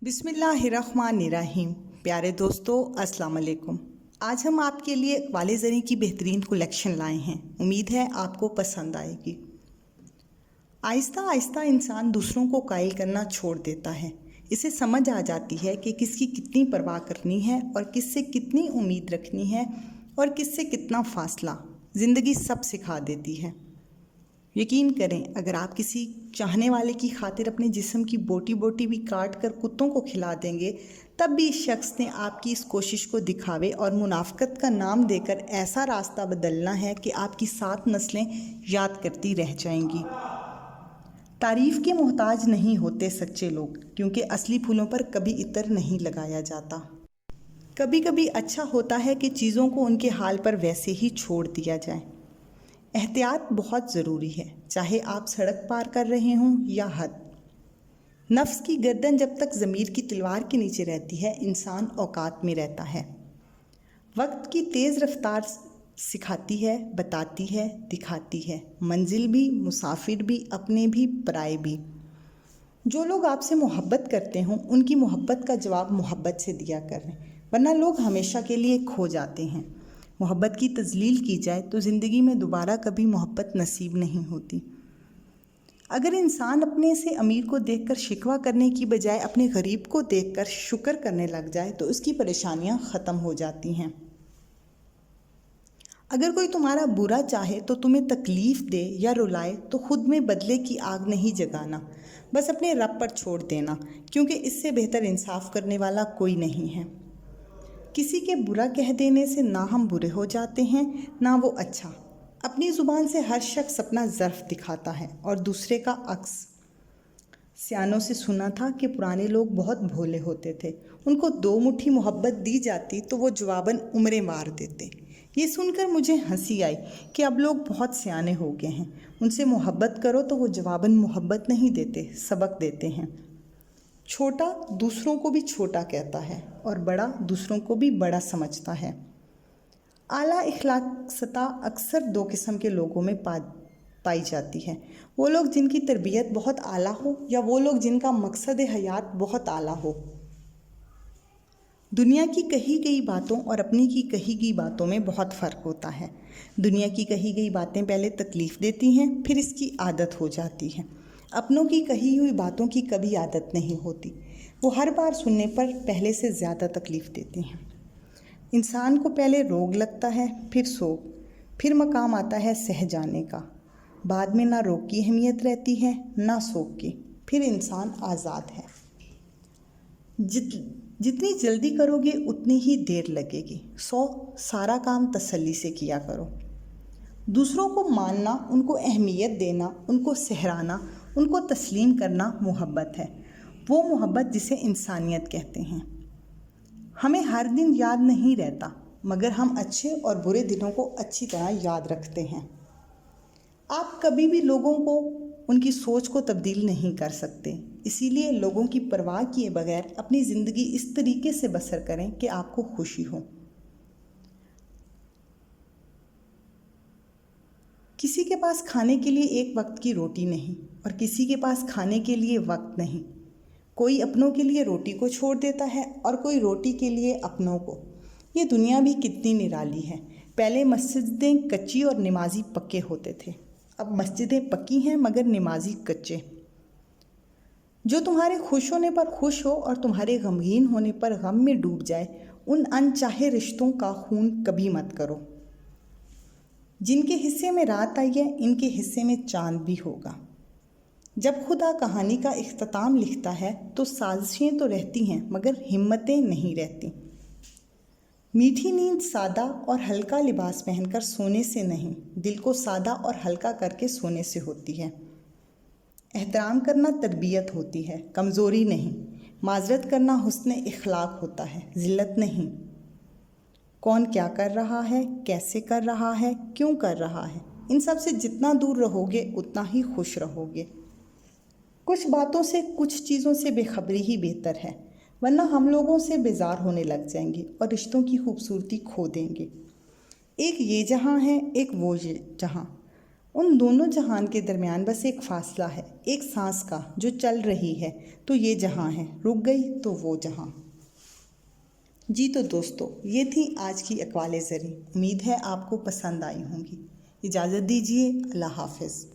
बिस्मिल्लाहिर्रहमानिर्रहीम। प्यारे दोस्तों, अस्सलाम वालेकुम। आज हम आपके लिए वाले ज़री की बेहतरीन कलेक्शन लाए हैं। उम्मीद है आपको पसंद आएगी। आहिस्ता आहिस्ता इंसान दूसरों को कायल करना छोड़ देता है। इसे समझ आ जाती है कि किसकी कितनी परवाह करनी है और किससे कितनी उम्मीद रखनी है और किससे कितना फासला। ज़िंदगी सब सिखा देती है। यकीन करें, अगर आप किसी चाहने वाले की खातिर अपने जिस्म की बोटी बोटी भी काट कर कुत्तों को खिला देंगे, तब भी इस शख्स ने आपकी इस कोशिश को दिखावे और मुनाफकत का नाम देकर ऐसा रास्ता बदलना है कि आपकी 7 नस्लें याद करती रह जाएंगी। तारीफ़ के मोहताज नहीं होते सच्चे लोग, क्योंकि असली फूलों पर कभी इत्र नहीं लगाया जाता। कभी कभी अच्छा होता है कि चीज़ों को उनके हाल पर वैसे ही छोड़ दिया जाए। एहतियात बहुत ज़रूरी है, चाहे आप सड़क पार कर रहे हों या हद। नफ्स की गर्दन जब तक ज़मीर की तलवार के नीचे रहती है, इंसान औकात में रहता है। वक्त की तेज़ रफ्तार सिखाती है, बताती है, दिखाती है। मंजिल भी, मुसाफिर भी, अपने भी, पराए भी। जो लोग आपसे मोहब्बत करते हों, उनकी मोहब्बत का जवाब मोहब्बत से दिया करें, वरना लोग हमेशा के लिए खो जाते हैं। मोहब्बत की तजलील की जाए तो ज़िंदगी में दोबारा कभी मोहब्बत नसीब नहीं होती। अगर इंसान अपने से अमीर को देखकर शिकवा करने की बजाय अपने गरीब को देखकर शुक्र करने लग जाए तो उसकी परेशानियां ख़त्म हो जाती हैं। अगर कोई तुम्हारा बुरा चाहे तो तुम्हें तकलीफ़ दे या रुलाए तो खुद में बदले की आग नहीं जगाना, बस अपने रब पर छोड़ देना, क्योंकि इससे बेहतर इंसाफ करने वाला कोई नहीं है। किसी के बुरा कह देने से ना हम बुरे हो जाते हैं ना वो अच्छा। अपनी ज़ुबान से हर शख्स अपना ज़र्फ़ दिखाता है और दूसरे का अक्स। सियानों से सुना था कि पुराने लोग बहुत भोले होते थे। उनको 2 मुट्ठी मोहब्बत दी जाती तो वो जवाबन उम्रें मार देते। ये सुनकर मुझे हंसी आई कि अब लोग बहुत सियाने हो गए हैं। उनसे मोहब्बत करो तो वो जवाबन मोहब्बत नहीं देते, सबक देते हैं। छोटा दूसरों को भी छोटा कहता है और बड़ा दूसरों को भी बड़ा समझता है। आला इखलाक़ अक्सर 2 किस्म के लोगों में पाई जाती है। वो लोग जिनकी तरबियत बहुत आला हो या वो लोग जिनका मकसद हयात बहुत आला हो। दुनिया की कही गई बातों और अपनी की कही गई बातों में बहुत फ़र्क होता है। दुनिया की कही गई बातें पहले तकलीफ़ देती हैं, फिर इसकी आदत हो जाती है। अपनों की कही हुई बातों की कभी आदत नहीं होती, वो हर बार सुनने पर पहले से ज़्यादा तकलीफ़ देती हैं। इंसान को पहले रोग लगता है, फिर सोग, फिर मकाम आता है सह जाने का। बाद में ना रोग की अहमियत रहती है ना सोग की, फिर इंसान आज़ाद है। जितनी जल्दी करोगे उतनी ही देर लगेगी। सारा काम तसल्ली से किया करो। दूसरों को मानना, उनको अहमियत देना, उनको सहराना, उनको तस्लीम करना मोहब्बत है। वो मोहब्बत जिसे इंसानियत कहते हैं। हमें हर दिन याद नहीं रहता, मगर हम अच्छे और बुरे दिनों को अच्छी तरह याद रखते हैं। आप कभी भी लोगों को उनकी सोच को तब्दील नहीं कर सकते, इसीलिए लोगों की परवाह किए बगैर अपनी ज़िंदगी इस तरीके से बसर करें कि आपको खुशी हो। किसी के पास खाने के लिए एक वक्त की रोटी नहीं और किसी के पास खाने के लिए वक्त नहीं। कोई अपनों के लिए रोटी को छोड़ देता है और कोई रोटी के लिए अपनों को। ये दुनिया भी कितनी निराली है। पहले मस्जिदें कच्ची और नमाजी पक्के होते थे, अब मस्जिदें पक्की हैं मगर नमाजी कच्चे। जो तुम्हारे खुश होने पर खुश हो और तुम्हारे गमगीन होने पर गम में डूब जाए, उन अनचाहे रिश्तों का खून कभी मत करो। जिनके हिस्से में रात आई है, इनके हिस्से में चांद भी होगा। जब खुदा कहानी का इख्तिताम लिखता है तो साजिशें तो रहती हैं मगर हिम्मतें नहीं रहती। मीठी नींद सादा और हल्का लिबास पहनकर सोने से नहीं, दिल को सादा और हल्का करके सोने से होती है। एहतराम करना तरबियत होती है, कमज़ोरी नहीं। माजरत करना हुस्न इखलाक होता है, ज़िल्लत नहीं। कौन क्या कर रहा है, कैसे कर रहा है, क्यों कर रहा है, इन सब से जितना दूर रहोगे उतना ही खुश रहोगे। कुछ बातों से, कुछ चीज़ों से बेखबरी ही बेहतर है, वरना हम लोगों से बेजार होने लग जाएंगे और रिश्तों की खूबसूरती खो देंगे। एक ये जहाँ है, एक वो ये जहाँ। ان دونوں جہان کے درمیان بس ایک فاصلہ ہے، ایک سانس کا جو چل رہی ہے، تو یہ جہاں ہے، رک گئی تو وہ جہاں۔ جی تو دوستو، یہ تھی آج کی اقوال زریں۔ امید ہے آپ کو پسند آئی ہوں گی۔ اجازت دیجیے، اللہ حافظ۔